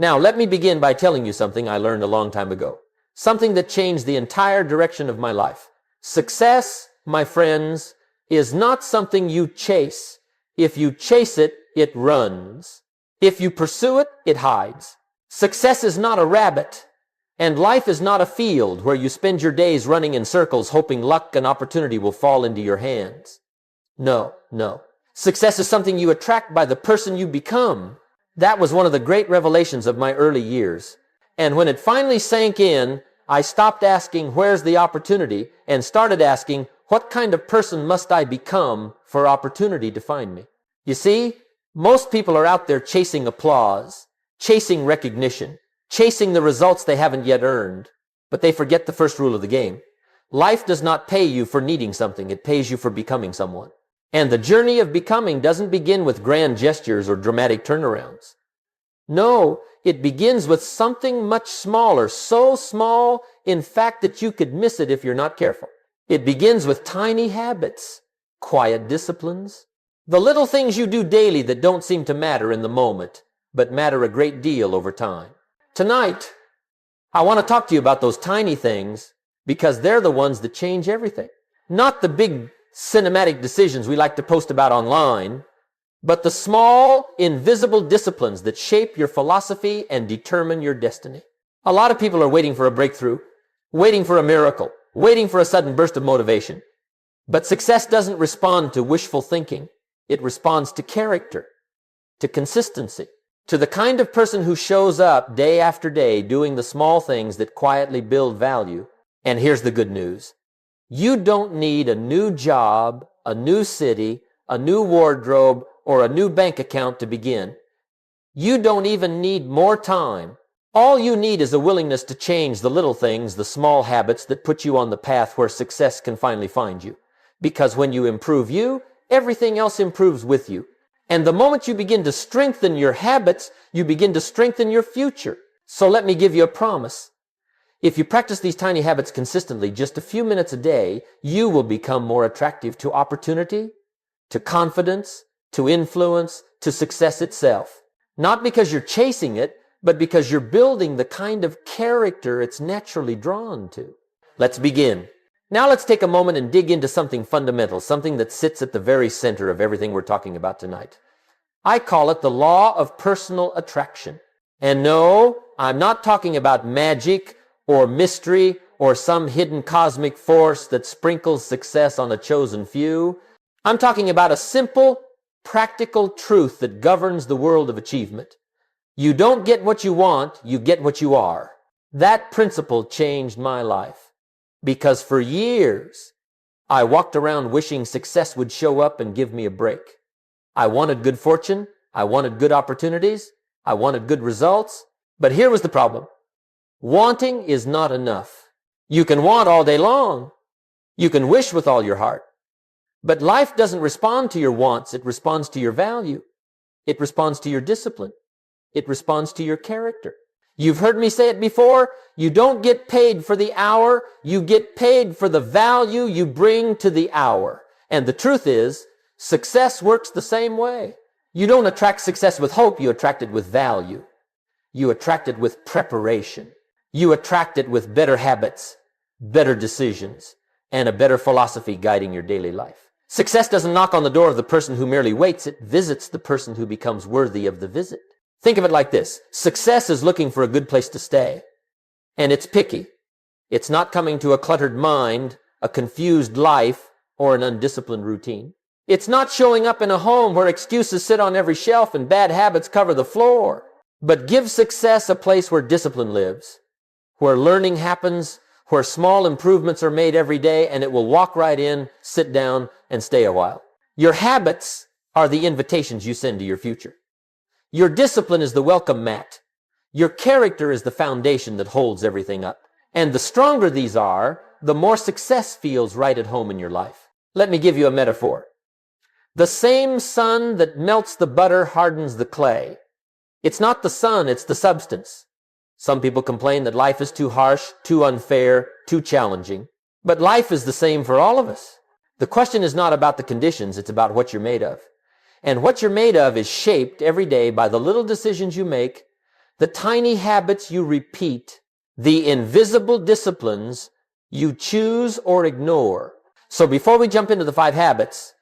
Now, let me begin by telling you something I learned a long time ago. Something that changed the entire direction of my life. Success, my friends, is not something you chase. If you chase it, it runs. If you pursue it, it hides. Success is not a rabbit, and life is not a field where you spend your days running in circles hoping luck and opportunity will fall into your hands. No, no. Success is something you attract by the person you become. That was one of the great revelations of my early years. And when it finally sank in, I stopped asking, where's the opportunity, and started asking, what kind of person must I become for opportunity to find me? You see, most people are out there chasing applause, chasing recognition, chasing the results they haven't yet earned, but they forget the first rule of the game. Life does not pay you for needing something, it pays you for becoming someone. And the journey of becoming doesn't begin with grand gestures or dramatic turnarounds. No, it begins with something much smaller, so small, in fact, that you could miss it if you're not careful. It begins with tiny habits, quiet disciplines, the little things you do daily that don't seem to matter in the moment, but matter a great deal over time. Tonight, I want to talk to you about those tiny things because they're the ones that change everything. Not the big cinematic decisions we like to post about online, but the small, invisible disciplines that shape your philosophy and determine your destiny. A lot of people are waiting for a breakthrough, waiting for a miracle, waiting for a sudden burst of motivation. But success doesn't respond to wishful thinking. It responds to character, to consistency, to the kind of person who shows up day after day doing the small things that quietly build value. And here's the good news. You don't need a new job, a new city, a new wardrobe, or a new bank account to begin. You don't even need more time. All you need is a willingness to change the little things, the small habits that put you on the path where success can finally find you. Because when you improve you, everything else improves with you. And the moment you begin to strengthen your habits, you begin to strengthen your future. So let me give you a promise. If you practice these tiny habits consistently, just a few minutes a day, you will become more attractive to opportunity, to confidence, to influence, to success itself. Not because you're chasing it, but because you're building the kind of character it's naturally drawn to. Let's begin. Now let's take a moment and dig into something fundamental, something that sits at the very center of everything we're talking about tonight. I call it the law of personal attraction. And no, I'm not talking about magic or mystery or some hidden cosmic force that sprinkles success on a chosen few. I'm talking about a simple, practical truth that governs the world of achievement. You don't get what you want, you get what you are. That principle changed my life. Because for years, I walked around wishing success would show up and give me a break. I wanted good fortune, I wanted good opportunities, I wanted good results. But here was the problem. Wanting is not enough. You can want all day long. You can wish with all your heart. But life doesn't respond to your wants. It responds to your value. It responds to your discipline. It responds to your character. You've heard me say it before. You don't get paid for the hour. You get paid for the value you bring to the hour. And the truth is, success works the same way. You don't attract success with hope. You attract it with value. You attract it with preparation. You attract it with better habits, better decisions, and a better philosophy guiding your daily life. Success doesn't knock on the door of the person who merely waits. It visits the person who becomes worthy of the visit. Think of it like this. Success is looking for a good place to stay. And it's picky. It's not coming to a cluttered mind, a confused life, or an undisciplined routine. It's not showing up in a home where excuses sit on every shelf and bad habits cover the floor. But give success a place where discipline lives, where learning happens, where small improvements are made every day, and it will walk right in, sit down, and stay a while. Your habits are the invitations you send to your future. Your discipline is the welcome mat. Your character is the foundation that holds everything up. And the stronger these are, the more success feels right at home in your life. Let me give you a metaphor. The same sun that melts the butter hardens the clay. It's not the sun, it's the substance. Some people complain that life is too harsh, too unfair, too challenging. But life is the same for all of us. The question is not about the conditions, it's about what you're made of. And what you're made of is shaped every day by the little decisions you make, the tiny habits you repeat, the invisible disciplines you choose or ignore. So before we jump into the 5 habits,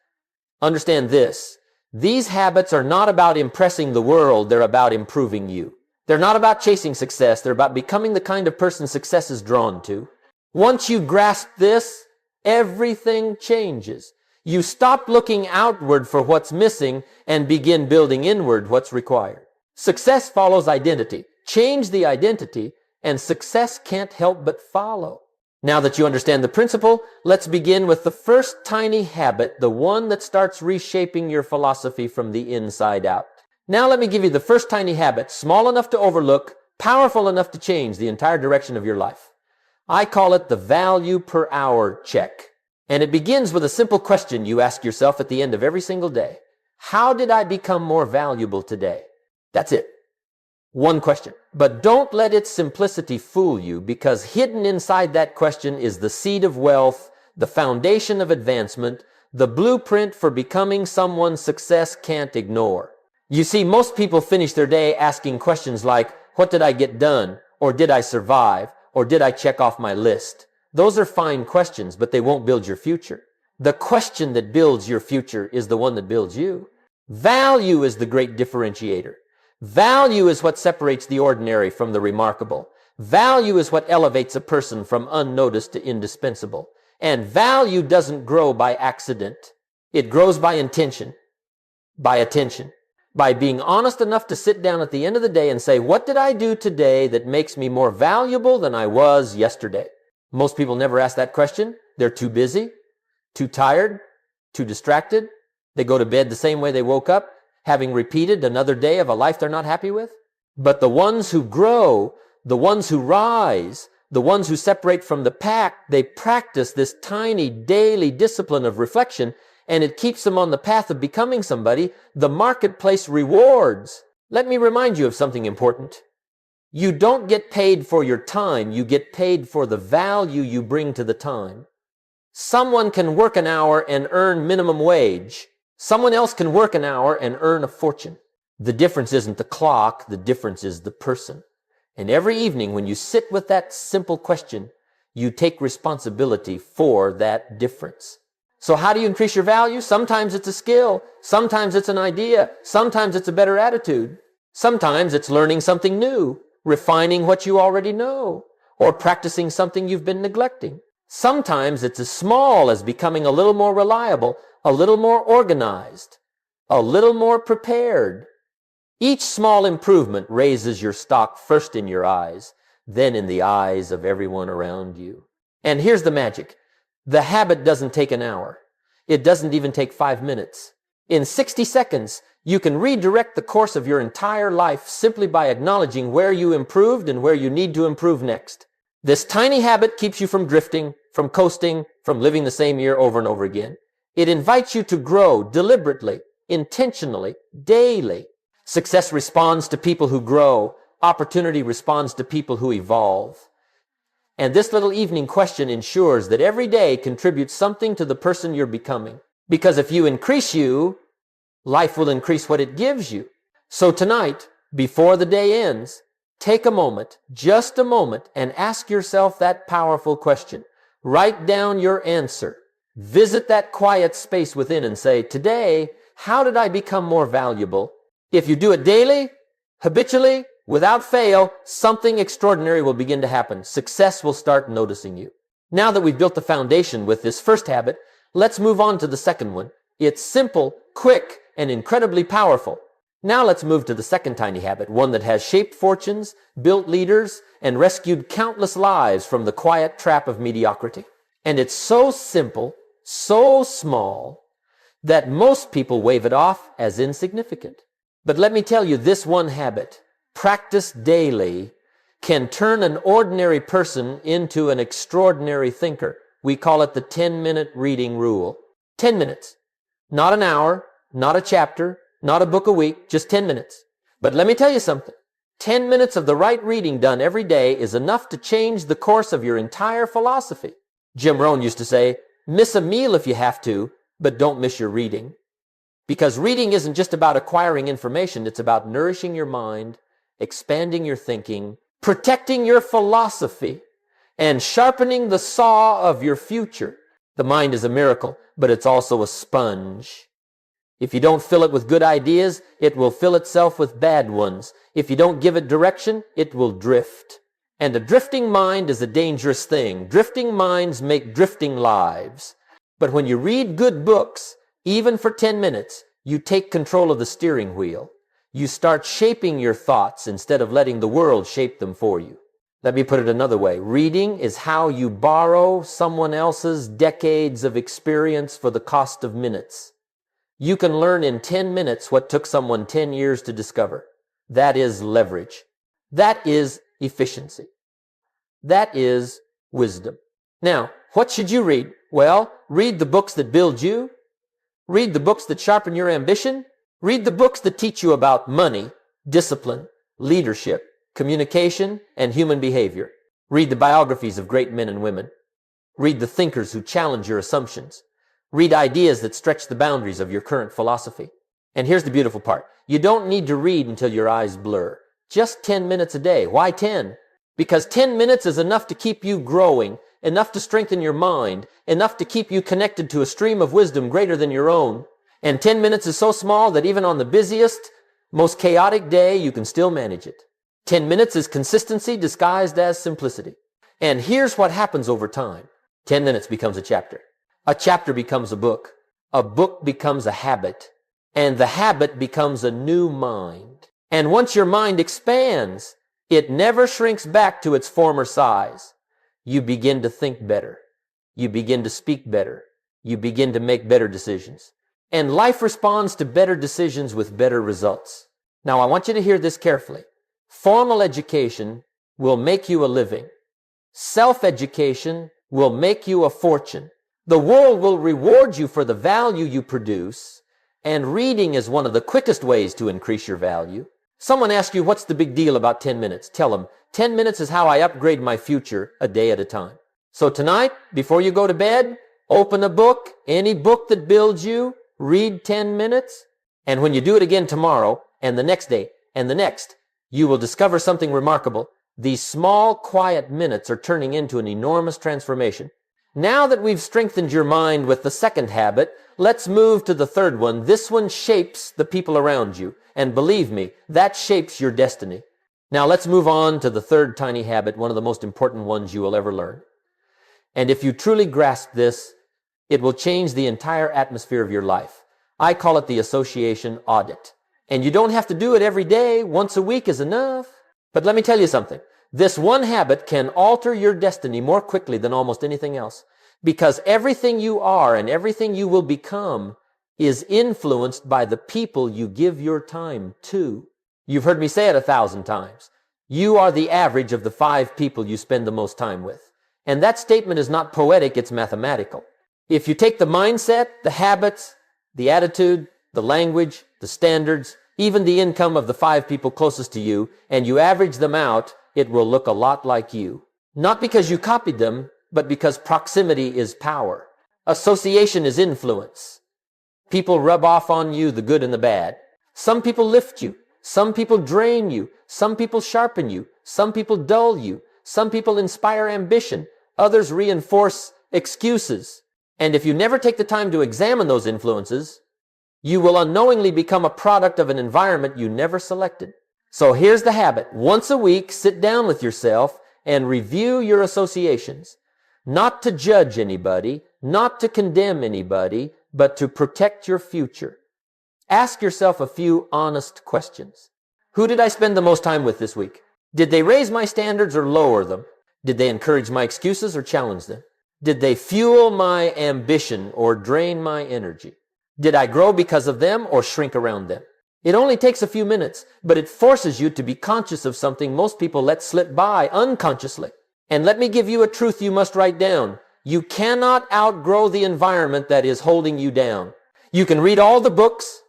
understand this. These habits are not about impressing the world, they're about improving you. They're not about chasing success, they're about becoming the kind of person success is drawn to. Once you grasp this, everything changes. You stop looking outward for what's missing and begin building inward what's required. Success follows identity. Change the identity, and success can't help but follow. Now that you understand the principle, let's begin with the first tiny habit, the one that starts reshaping your philosophy from the inside out. Now let me give you the first tiny habit, small enough to overlook, powerful enough to change the entire direction of your life. I call it the value per hour check. And it begins with a simple question you ask yourself at the end of every single day. How did I become more valuable today? That's it. One question. But don't let its simplicity fool you, because hidden inside that question is the seed of wealth, the foundation of advancement, the blueprint for becoming someone success can't ignore. You see, most people finish their day asking questions like, what did I get done? Or did I survive? Or did I check off my list? Those are fine questions, but they won't build your future. The question that builds your future is the one that builds you. Value is the great differentiator. Value is what separates the ordinary from the remarkable. Value is what elevates a person from unnoticed to indispensable. And value doesn't grow by accident. It grows by intention, by attention, by being honest enough to sit down at the end of the day and say, what did I do today that makes me more valuable than I was yesterday? Most people never ask that question. They're too busy, too tired, too distracted. They go to bed the same way they woke up, having repeated another day of a life they're not happy with. But the ones who grow, the ones who rise, the ones who separate from the pack, they practice this tiny daily discipline of reflection, and it keeps them on the path of becoming somebody the marketplace rewards. Let me remind you of something important. You don't get paid for your time, you get paid for the value you bring to the time. Someone can work an hour and earn minimum wage. Someone else can work an hour and earn a fortune. The difference isn't the clock, the difference is the person. And every evening when you sit with that simple question, you take responsibility for that difference. So how do you increase your value? Sometimes it's a skill. Sometimes it's an idea. Sometimes it's a better attitude. Sometimes it's learning something new, refining what you already know, or practicing something you've been neglecting. Sometimes it's as small as becoming a little more reliable, a little more organized, a little more prepared. Each small improvement raises your stock first in your eyes, then in the eyes of everyone around you. And here's the magic. The habit doesn't take an hour. It doesn't even take 5 minutes. In 60 seconds, you can redirect the course of your entire life simply by acknowledging where you improved and where you need to improve next. This tiny habit keeps you from drifting, from coasting, from living the same year over and over again. It invites you to grow deliberately, intentionally, daily. Success responds to people who grow. Opportunity responds to people who evolve. And this little evening question ensures that every day contributes something to the person you're becoming. Because if you increase you, life will increase what it gives you. So tonight, before the day ends, take a moment, just a moment, and ask yourself that powerful question. Write down your answer. Visit that quiet space within and say, today, how did I become more valuable? If you do it daily, habitually, without fail, something extraordinary will begin to happen. Success will start noticing you. Now that we've built the foundation with this first habit, let's move on to the second one. It's simple, quick, and incredibly powerful. Now let's move to the second tiny habit, one that has shaped fortunes, built leaders, and rescued countless lives from the quiet trap of mediocrity. And it's so simple, so small, that most people wave it off as insignificant. But let me tell you, this one habit, practiced daily, can turn an ordinary person into an extraordinary thinker. We call it the 10-minute reading rule. 10 minutes. Not an hour, not a chapter, not a book a week, just 10 minutes. But let me tell you something. 10 minutes of the right reading done every day is enough to change the course of your entire philosophy. Jim Rohn used to say, miss a meal if you have to, but don't miss your reading. Because reading isn't just about acquiring information, it's about nourishing your mind expanding your thinking, protecting your philosophy, and sharpening the saw of your future. The mind is a miracle, but it's also a sponge. If you don't fill it with good ideas, it will fill itself with bad ones. If you don't give it direction, it will drift. And a drifting mind is a dangerous thing. Drifting minds make drifting lives. But when you read good books, even for 10 minutes, you take control of the steering wheel. You start shaping your thoughts instead of letting the world shape them for you. Let me put it another way. Reading is how you borrow someone else's decades of experience for the cost of minutes. You can learn in 10 minutes what took someone 10 years to discover. That is leverage. That is efficiency. That is wisdom. Now, what should you read? Well, read the books that build you. Read the books that sharpen your ambition. Read the books that teach you about money, discipline, leadership, communication, and human behavior. Read the biographies of great men and women. Read the thinkers who challenge your assumptions. Read ideas that stretch the boundaries of your current philosophy. And here's the beautiful part. You don't need to read until your eyes blur. Just 10 minutes a day. Why 10? Because 10 minutes is enough to keep you growing, enough to strengthen your mind, enough to keep you connected to a stream of wisdom greater than your own. And 10 minutes is so small that even on the busiest, most chaotic day, you can still manage it. 10 minutes is consistency disguised as simplicity. And here's what happens over time. 10 minutes becomes a chapter. A chapter becomes a book. A book becomes a habit. And the habit becomes a new mind. And once your mind expands, it never shrinks back to its former size. You begin to think better. You begin to speak better. You begin to make better decisions. And life responds to better decisions with better results. Now, I want you to hear this carefully. Formal education will make you a living. Self-education will make you a fortune. The world will reward you for the value you produce, and reading is one of the quickest ways to increase your value. Someone asks you, what's the big deal about 10 minutes? Tell them, 10 minutes is how I upgrade my future a day at a time. So tonight, before you go to bed, open a book, any book that builds you, read 10 minutes, and when you do it again tomorrow, and the next day, and the next, you will discover something remarkable. These small, quiet minutes are turning into an enormous transformation. Now that we've strengthened your mind with the second habit, let's move to the third one. This one shapes the people around you. And believe me, that shapes your destiny. Now let's move on to the third tiny habit, one of the most important ones you will ever learn. And if you truly grasp this, it will change the entire atmosphere of your life. I call it the association audit. And you don't have to do it every day. Once a week is enough. But let me tell you something. This one habit can alter your destiny more quickly than almost anything else. Because everything you are and everything you will become is influenced by the people you give your time to. You've heard me say it 1,000 times. You are the average of the 5 people you spend the most time with. And that statement is not poetic, it's mathematical. If you take the mindset, the habits, the attitude, the language, the standards, even the income of the 5 people closest to you, and you average them out, it will look a lot like you. Not because you copied them, but because proximity is power. Association is influence. People rub off on you the good and the bad. Some people lift you. Some people drain you. Some people sharpen you. Some people dull you. Some people inspire ambition. Others reinforce excuses. And if you never take the time to examine those influences, you will unknowingly become a product of an environment you never selected. So here's the habit. Once a week, sit down with yourself and review your associations. Not to judge anybody, not to condemn anybody, but to protect your future. Ask yourself a few honest questions. Who did I spend the most time with this week? Did they raise my standards or lower them? Did they encourage my excuses or challenge them? Did they fuel my ambition or drain my energy? Did I grow because of them or shrink around them? It only takes a few minutes, but it forces you to be conscious of something most people let slip by unconsciously. And let me give you a truth you must write down. You cannot outgrow the environment that is holding you down. You can read all the books,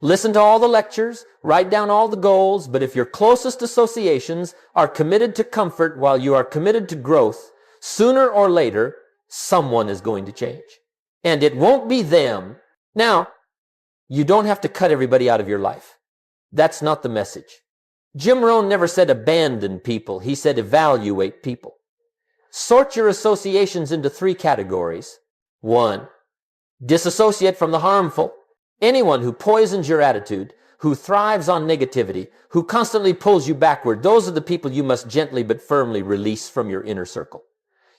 listen to all the lectures, write down all the goals, but if your closest associations are committed to comfort while you are committed to growth, sooner or later, someone is going to change. And it won't be them. Now, you don't have to cut everybody out of your life. That's not the message. Jim Rohn never said abandon people. He said evaluate people. Sort your associations into 3 categories. 1, disassociate from the harmful. Anyone who poisons your attitude, who thrives on negativity, who constantly pulls you backward, those are the people you must gently but firmly release from your inner circle.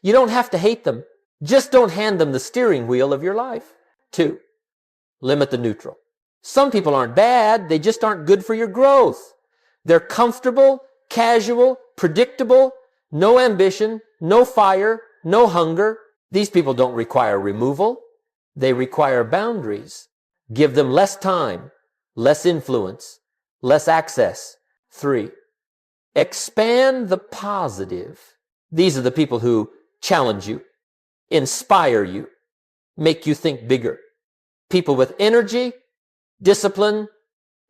You don't have to hate them. Just don't hand them the steering wheel of your life. 2, limit the neutral. Some people aren't bad, they just aren't good for your growth. They're comfortable, casual, predictable, no ambition, no fire, no hunger. These people don't require removal. They require boundaries. Give them less time, less influence, less access. 3, expand the positive. These are the people who challenge you, inspire you, make you think bigger. People with energy, discipline,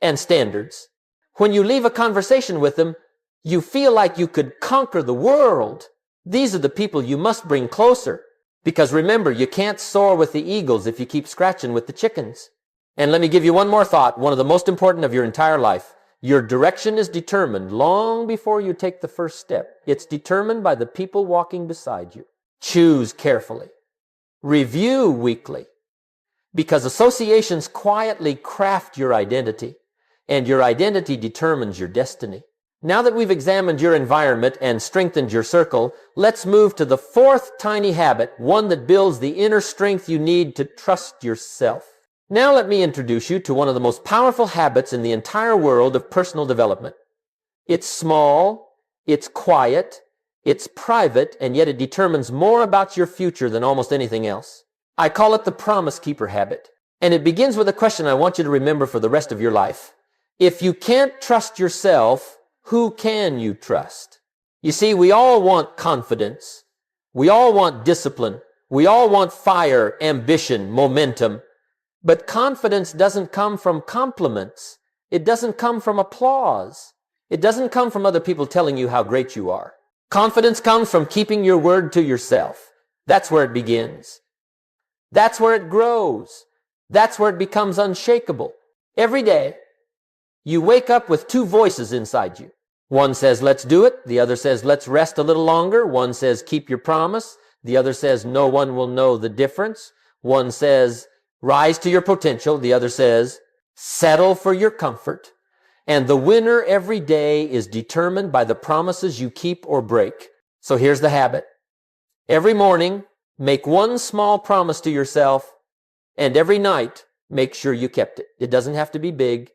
and standards. When you leave a conversation with them, you feel like you could conquer the world. These are the people you must bring closer. Because remember, you can't soar with the eagles if you keep scratching with the chickens. And let me give you one more thought, one of the most important of your entire life. Your direction is determined long before you take the first step. It's determined by the people walking beside you. Choose carefully. Review weekly. Because associations quietly craft your identity, and your identity determines your destiny. Now that we've examined your environment and strengthened your circle, let's move to the 4th tiny habit, one that builds the inner strength you need to trust yourself. Now let me introduce you to one of the most powerful habits in the entire world of personal development. It's small, it's quiet, it's private, and yet it determines more about your future than almost anything else. I call it the promise keeper habit. And it begins with a question I want you to remember for the rest of your life. If you can't trust yourself, who can you trust? You see, we all want confidence. We all want discipline. We all want fire, ambition, momentum. But confidence doesn't come from compliments. It doesn't come from applause. It doesn't come from other people telling you how great you are. Confidence comes from keeping your word to yourself. That's where it begins. That's where it grows. That's where it becomes unshakable. Every day, you wake up with 2 voices inside you. One says, let's do it. The other says, let's rest a little longer. One says, keep your promise. The other says, no one will know the difference. One says, rise to your potential. The other says, settle for your comfort. And the winner every day is determined by the promises you keep or break. So here's the habit. Every morning, make one small promise to yourself, and every night, make sure you kept it. It doesn't have to be big.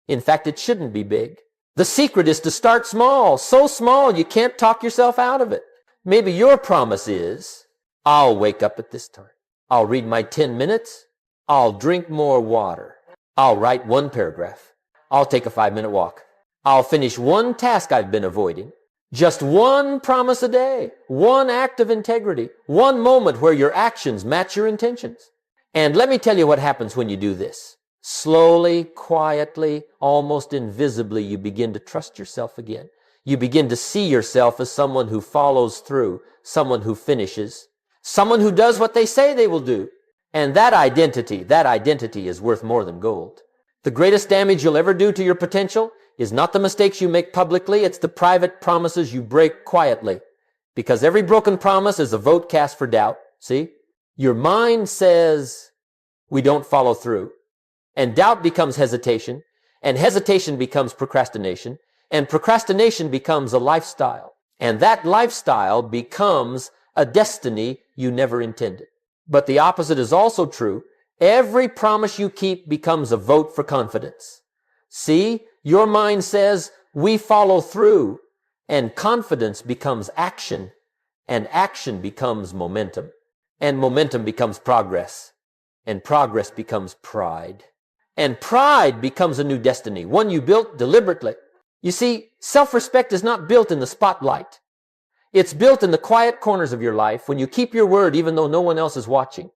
In fact, it shouldn't be big. The secret is to start small, so small you can't talk yourself out of it. Maybe your promise is, I'll wake up at this time. I'll read my 10 minutes. I'll drink more water. I'll write 1 paragraph. I'll take a 5-minute walk. I'll finish 1 task I've been avoiding. Just 1 promise a day, 1 act of integrity, 1 moment where your actions match your intentions. And let me tell you what happens when you do this. Slowly, quietly, almost invisibly, you begin to trust yourself again. You begin to see yourself as someone who follows through, someone who finishes, someone who does what they say they will do. And that identity is worth more than gold. The greatest damage you'll ever do to your potential is not the mistakes you make publicly, it's the private promises you break quietly. Because every broken promise is a vote cast for doubt. See? Your mind says, we don't follow through. And doubt becomes hesitation, and hesitation becomes procrastination, and procrastination becomes a lifestyle. And that lifestyle becomes a destiny you never intended. But the opposite is also true. Every promise you keep becomes a vote for confidence. See, your mind says, we follow through, and confidence becomes action, and action becomes momentum, and momentum becomes progress, and progress becomes pride. And pride becomes a new destiny, one you built deliberately. You see, self-respect is not built in the spotlight. It's built in the quiet corners of your life when you keep your word even though no one else is watching.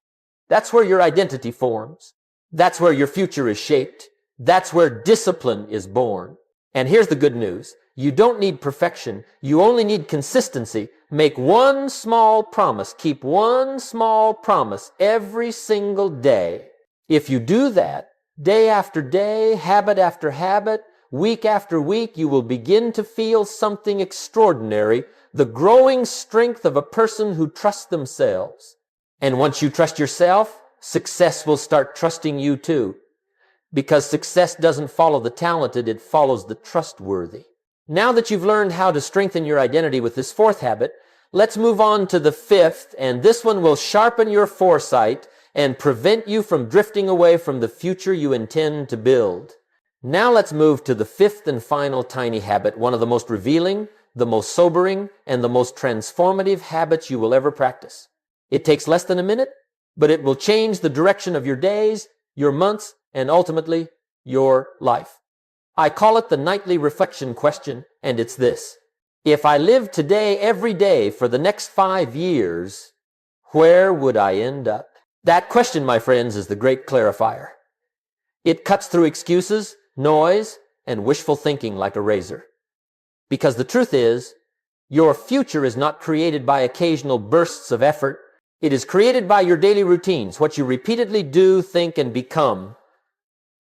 That's where your identity forms. That's where your future is shaped. That's where discipline is born. And here's the good news. You don't need perfection. You only need consistency. Make 1 small promise. Keep 1 small promise every single day. If you do that, day after day, habit after habit, week after week, you will begin to feel something extraordinary, the growing strength of a person who trusts themselves. And once you trust yourself, success will start trusting you too. Because success doesn't follow the talented, it follows the trustworthy. Now that you've learned how to strengthen your identity with this fourth habit, let's move on to the fifth, and this one will sharpen your foresight and prevent you from drifting away from the future you intend to build. Now let's move to the fifth and final tiny habit, one of the most revealing, the most sobering, and the most transformative habits you will ever practice. It takes less than a minute, but it will change the direction of your days, your months, and ultimately, your life. I call it the nightly reflection question, and it's this. If I lived today every day for the next 5 years, where would I end up? That question, my friends, is the great clarifier. It cuts through excuses, noise, and wishful thinking like a razor. Because the truth is, your future is not created by occasional bursts of effort. It is created by your daily routines, what you repeatedly do, think, and become.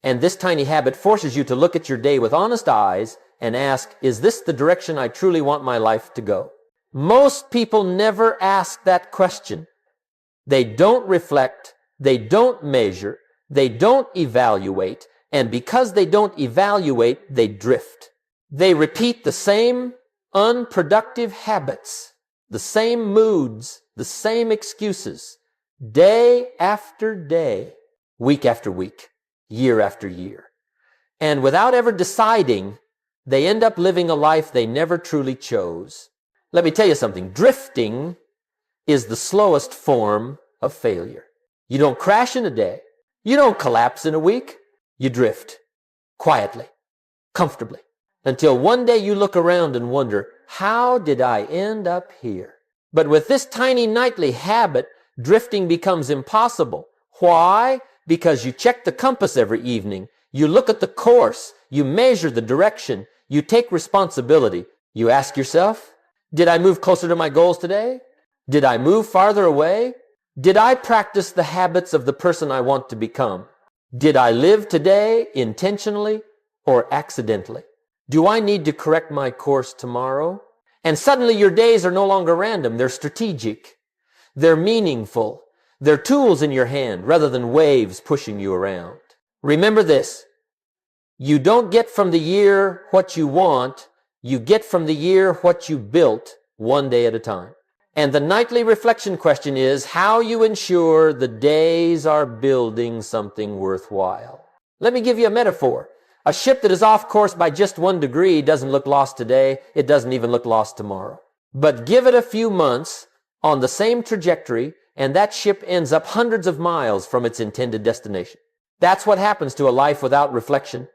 And this tiny habit forces you to look at your day with honest eyes and ask, is this the direction I truly want my life to go? Most people never ask that question. They don't reflect, they don't measure, they don't evaluate, and because they don't evaluate, they drift. They repeat the same unproductive habits, the same moods, the same excuses, day after day, week after week, year after year. And without ever deciding, they end up living a life they never truly chose. Let me tell you something. Drifting is the slowest form of failure. You don't crash in a day. You don't collapse in a week. You drift quietly, comfortably, until one day you look around and wonder, how did I end up here? But with this tiny nightly habit, drifting becomes impossible. Why? Because you check the compass every evening. You look at the course. You measure the direction. You take responsibility. You ask yourself, did I move closer to my goals today? Did I move farther away? Did I practice the habits of the person I want to become? Did I live today intentionally or accidentally? Do I need to correct my course tomorrow? And suddenly your days are no longer random. They're strategic. They're meaningful. They're tools in your hand rather than waves pushing you around. Remember this. You don't get from the year what you want. You get from the year what you built, one day at a time. And the nightly reflection question is how you ensure the days are building something worthwhile. Let me give you a metaphor. A ship that is off course by just 1 degree doesn't look lost today. It doesn't even look lost tomorrow. But give it a few months on the same trajectory, and that ship ends up hundreds of miles from its intended destination. That's what happens to a life without reflection.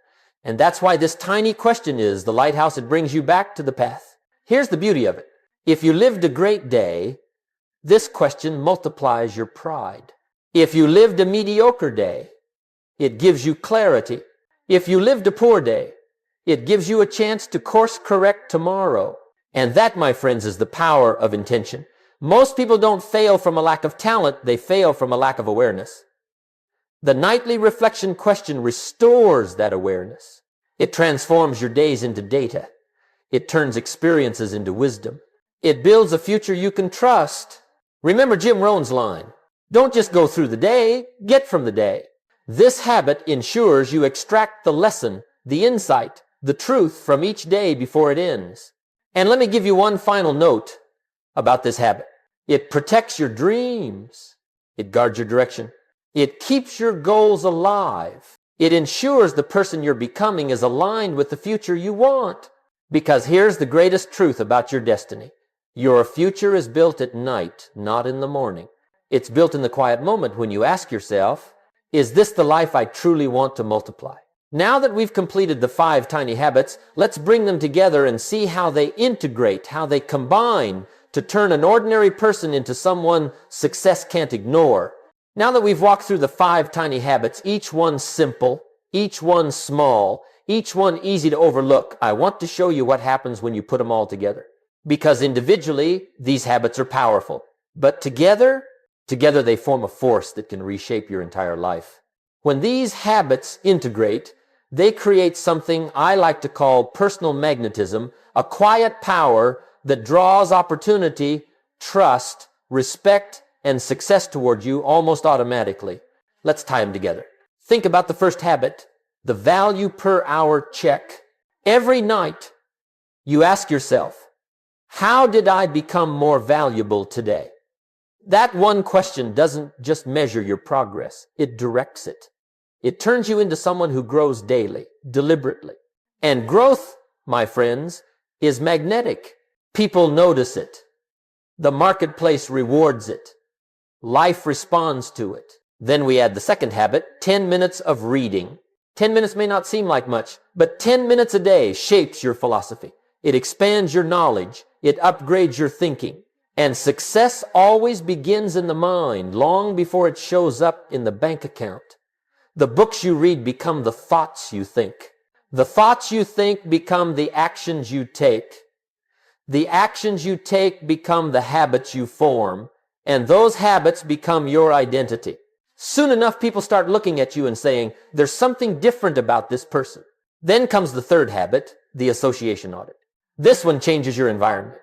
And that's why this tiny question is the lighthouse that brings you back to the path. Here's the beauty of it. If you lived a great day, this question multiplies your pride. If you lived a mediocre day, it gives you clarity. If you lived a poor day, it gives you a chance to course correct tomorrow. And that, my friends, is the power of intention. Most people don't fail from a lack of talent, they fail from a lack of awareness. The nightly reflection question restores that awareness. It transforms your days into data. It turns experiences into wisdom. It builds a future you can trust. Remember Jim Rohn's line, don't just go through the day, get from the day. This habit ensures you extract the lesson, the insight, the truth from each day before it ends. And let me give you one final note about this habit. It protects your dreams. It guards your direction. It keeps your goals alive. It ensures the person you're becoming is aligned with the future you want. Because here's the greatest truth about your destiny. Your future is built at night, not in the morning. It's built in the quiet moment when you ask yourself, is this the life I truly want to multiply? Now that we've completed the 5 tiny habits, let's bring them together and see how they integrate, how they combine to turn an ordinary person into someone success can't ignore. Now that we've walked through the 5 tiny habits, each one simple, each one small, each one easy to overlook, I want to show you what happens when you put them all together. Because individually, these habits are powerful. But together they form a force that can reshape your entire life. When these habits integrate, They create something I like to call personal magnetism, a quiet power that draws opportunity, trust, respect, and success toward you almost automatically. Let's tie them together. Think about the first habit, the value per hour check. Every night, you ask yourself, how did I become more valuable today? That one question doesn't just measure your progress, it directs it. It turns you into someone who grows daily, deliberately. And growth, my friends, is magnetic. People notice it. The marketplace rewards it. Life responds to it. Then we add the second habit, 10 minutes of reading. 10 minutes may not seem like much, but 10 minutes a day shapes your philosophy. It expands your knowledge. It upgrades your thinking. And success always begins in the mind long before it shows up in the bank account. The books you read become the thoughts you think. The thoughts you think become the actions you take. The actions you take become the habits you form, and those habits become your identity. Soon enough, people start looking at you and saying, there's something different about this person. Then comes the third habit, the association audit. This one changes your environment.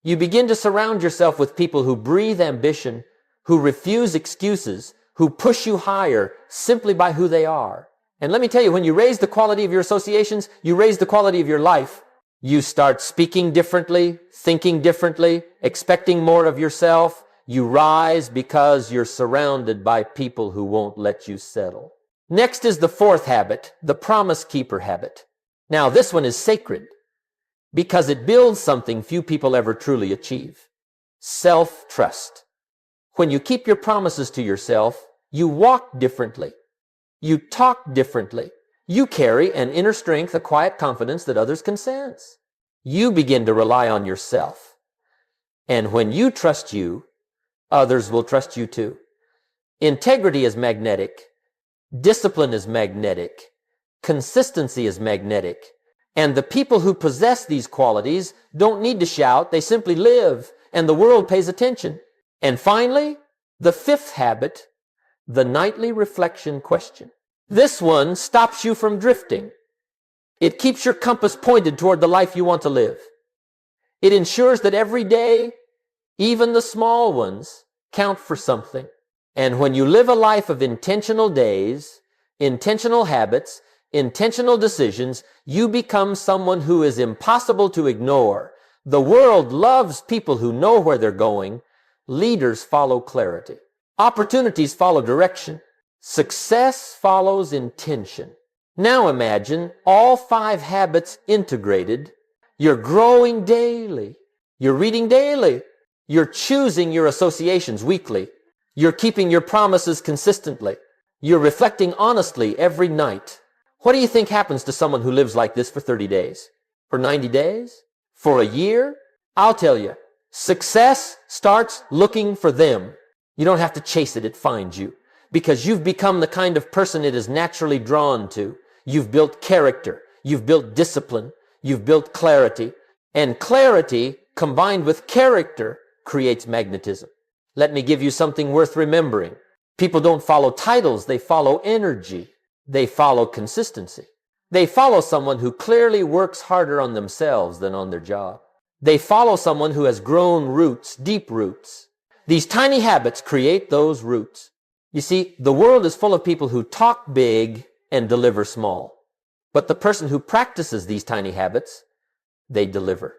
You begin to surround yourself with people who breathe ambition, who refuse excuses, who push you higher simply by who they are. And let me tell you, when you raise the quality of your associations, you raise the quality of your life. You start speaking differently, thinking differently, expecting more of yourself. You rise because you're surrounded by people who won't let you settle. Next is the fourth habit, the promise keeper habit. Now, this one is sacred because it builds something few people ever truly achieve. Self-trust. When you keep your promises to yourself, you walk differently. You talk differently. You carry an inner strength, a quiet confidence that others can sense. You begin to rely on yourself. And when you trust you, others will trust you too. Integrity is magnetic. Discipline is magnetic. Consistency is magnetic. And the people who possess these qualities don't need to shout. They simply live, and the world pays attention. And finally, the fifth habit, the nightly reflection question. This one stops you from drifting. It keeps your compass pointed toward the life you want to live. It ensures that every day, even the small ones, count for something. And when you live a life of intentional days, intentional habits, intentional decisions, you become someone who is impossible to ignore. The world loves people who know where they're going. Leaders follow clarity. Opportunities follow direction. Success follows intention. Now imagine all 5 habits integrated. You're growing daily. You're reading daily. You're choosing your associations weekly. You're keeping your promises consistently. You're reflecting honestly every night. What do you think happens to someone who lives like this for 30 days? For 90 days? For a year? I'll tell you, success starts looking for them. You don't have to chase it, it finds you. Because you've become the kind of person it is naturally drawn to. You've built character. You've built discipline. You've built clarity. And clarity combined with character creates magnetism. Let me give you something worth remembering. People don't follow titles, they follow energy. They follow consistency. They follow someone who clearly works harder on themselves than on their job. They follow someone who has grown roots, deep roots. These tiny habits create those roots. You see, the world is full of people who talk big and deliver small. But the person who practices these tiny habits, they deliver.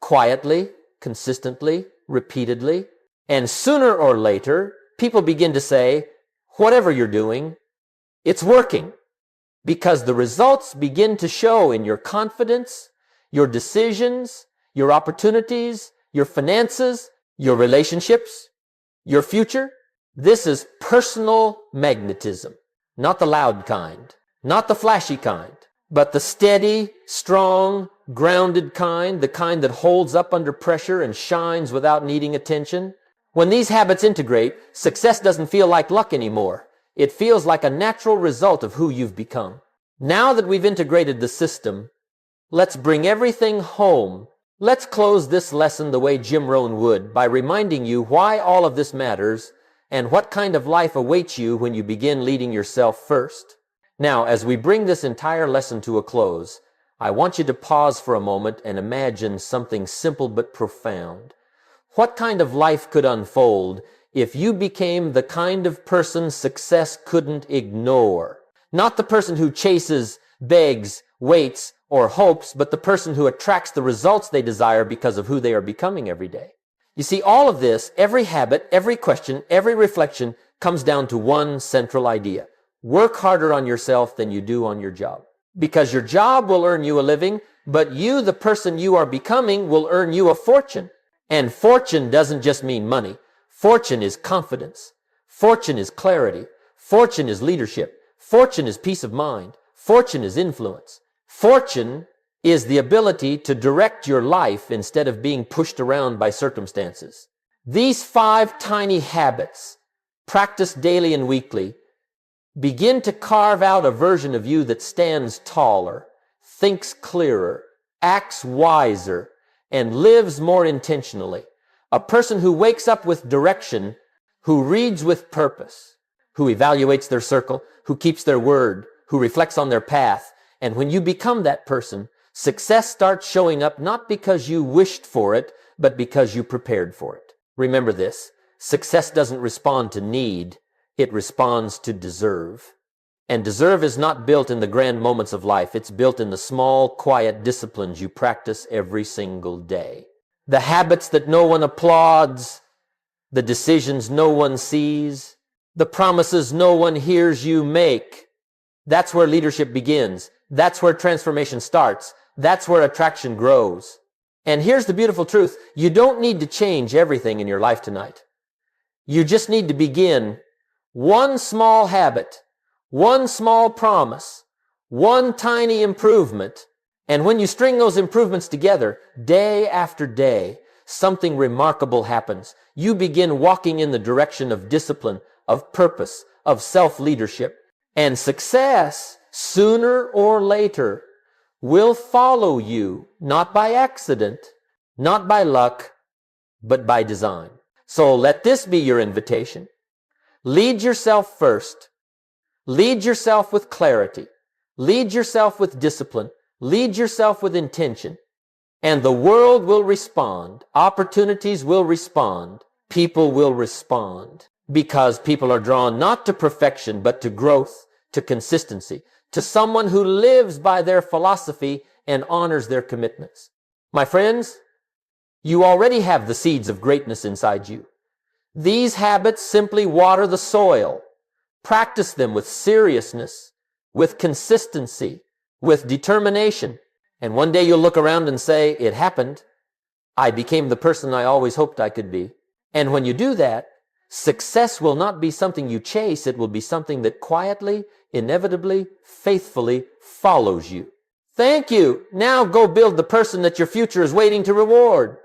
Quietly, consistently, repeatedly. And sooner or later, people begin to say, whatever you're doing, it's working. Because the results begin to show in your confidence, your decisions, your opportunities, your finances, your relationships, your future. This is personal magnetism. Not the loud kind, not the flashy kind, but the steady, strong, grounded kind, the kind that holds up under pressure and shines without needing attention. When these habits integrate, success doesn't feel like luck anymore. It feels like a natural result of who you've become. Now that we've integrated the system, let's bring everything home. Let's close this lesson the way Jim Rohn would, by reminding you why all of this matters and what kind of life awaits you when you begin leading yourself first. Now, as we bring this entire lesson to a close, I want you to pause for a moment and imagine something simple but profound. What kind of life could unfold if you became the kind of person success couldn't ignore? Not the person who chases, begs, waits, or hopes, but the person who attracts the results they desire because of who they are becoming every day. You see, all of this, every habit, every question, every reflection, comes down to one central idea. Work harder on yourself than you do on your job. Because your job will earn you a living, but you, the person you are becoming, will earn you a fortune. And fortune doesn't just mean money. Fortune is confidence. Fortune is clarity. Fortune is leadership. Fortune is peace of mind. Fortune is influence. Fortune is the ability to direct your life instead of being pushed around by circumstances. These 5 tiny habits, practiced daily and weekly, begin to carve out a version of you that stands taller, thinks clearer, acts wiser, and lives more intentionally. A person who wakes up with direction, who reads with purpose, who evaluates their circle, who keeps their word, who reflects on their path. And when you become that person, success starts showing up not because you wished for it, but because you prepared for it. Remember this, success doesn't respond to need, it responds to deserve. And deserve is not built in the grand moments of life, it's built in the small, quiet disciplines you practice every single day. The habits that no one applauds, the decisions no one sees, the promises no one hears you make. That's where leadership begins. That's where transformation starts. That's where attraction grows. And here's the beautiful truth. You don't need to change everything in your life tonight. You just need to begin one small habit, one small promise, one tiny improvement. And when you string those improvements together, day after day, something remarkable happens. You begin walking in the direction of discipline, of purpose, of self-leadership. And success, sooner or later, will follow you, not by accident, not by luck, but by design. So let this be your invitation. Lead yourself first. Lead yourself with clarity. Lead yourself with discipline. Lead yourself with intention. And the world will respond. Opportunities will respond. People will respond. Because people are drawn not to perfection, but to growth, to consistency, to someone who lives by their philosophy and honors their commitments. My friends, you already have the seeds of greatness inside you. These habits simply water the soil. Practice them with seriousness, with consistency, with determination. And one day you'll look around and say, it happened. I became the person I always hoped I could be. And when you do that, success will not be something you chase. It will be something that quietly, inevitably, faithfully follows you. Thank you. Now go build the person that your future is waiting to reward.